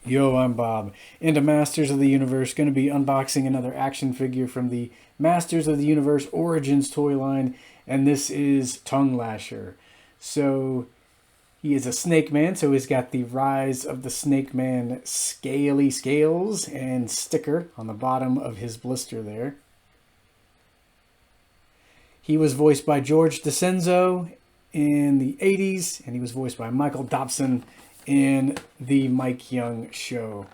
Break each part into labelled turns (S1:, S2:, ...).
S1: Yo, I'm Bob. Into Masters of the Universe, going to be unboxing another action figure from the Masters of the Universe Origins toy line, and this is Tung Lashor. So, he is a snake man, so he's got the Rise of the Snake Man scaly scales and sticker on the bottom of his blister there. He was voiced by George Dicenzo in the 80s, and he was voiced by Michael Dobson in the Mike Young show.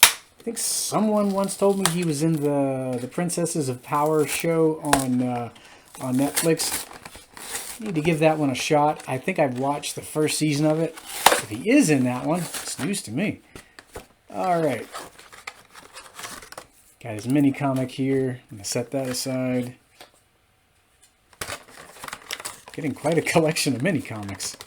S1: I think someone once told me he was in the Princesses of Power show on Netflix. Need to give that one a shot. I think I've watched the first season of it. If he is in that one, it's news to me. All right. Got his mini comic here. I'm going to set that aside. Getting quite a collection of mini comics.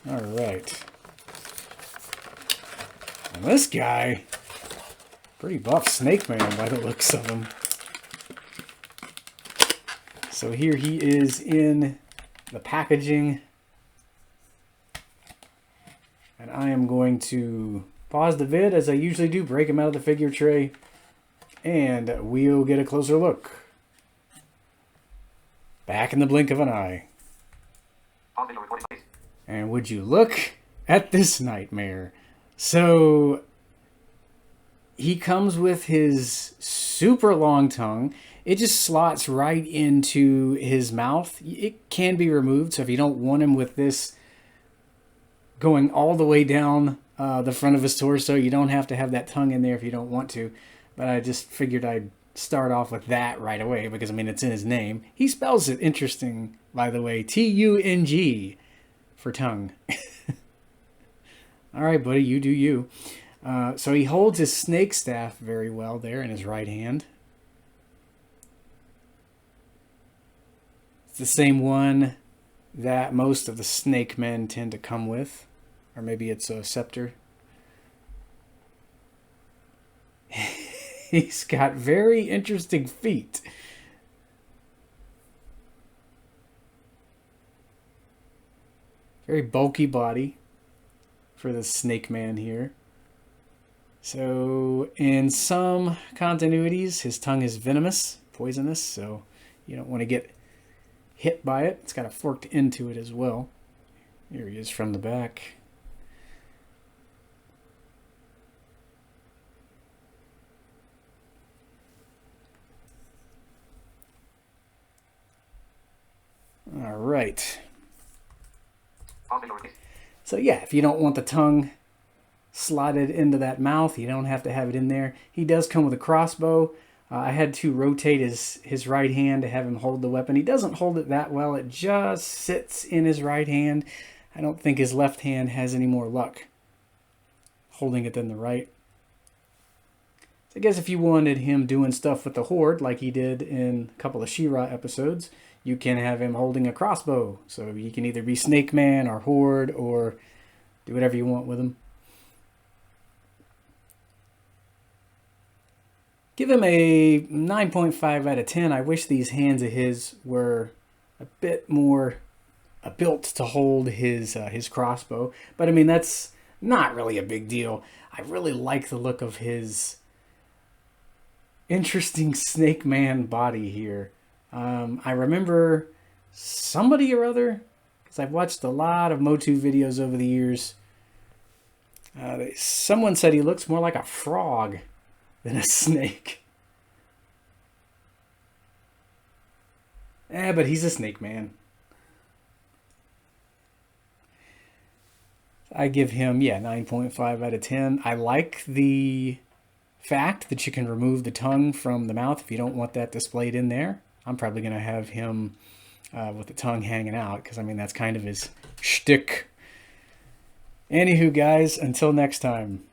S1: All right. And this guy, pretty buff snake man by the looks of him. So here he is in the packaging. And I am going to pause the vid as I usually do, break him out of the figure tray, and we'll get a closer look. Back in the blink of an eye. And would you look at this nightmare? So he comes with his super long tongue. It just slots right into his mouth. It can be removed, so if you don't want him with this going all the way down the front of his torso, you don't have to have that tongue in there if you don't want to. But I just figured I'd start off with that right away because, I mean, it's in his name. He spells it interesting, by the way. T-U-N-G for tongue. All right, buddy, you do you. So he holds his snake staff very well there in his right hand. It's the same one that most of the snake men tend to come with. Or maybe it's a scepter. He's got very interesting feet. Very bulky body for the snake man here. So in some continuities, his tongue is venomous, poisonous, so you don't want to get hit by it. It's got a forked end to it as well. Here he is from the back. All right. So yeah, if you don't want the tongue slotted into that mouth, you don't have to have it in there. He does come with a crossbow. I had to rotate his right hand to have him hold the weapon. He doesn't hold it that well. It just sits in his right hand. I don't think his left hand has any more luck holding it than the right. So I guess if you wanted him doing stuff with the Horde like he did in a couple of She-Ra episodes, you can have him holding a crossbow. So he can either be Snake Man or Horde or do whatever you want with him. Give him a 9.5 out of 10. I wish these hands of his were a bit more built to hold his crossbow. But I mean, that's not really a big deal. I really like the look of his interesting Snake Man body here. I remember somebody or other, because I've watched a lot of Motu videos over the years. Someone said he looks more like a frog than a snake. But he's a snake man. I give him, 9.5 out of 10. I like the fact that you can remove the tongue from the mouth if you don't want that displayed in there. I'm probably going to have him with the tongue hanging out because, I mean, that's kind of his shtick. Anywho, guys, until next time.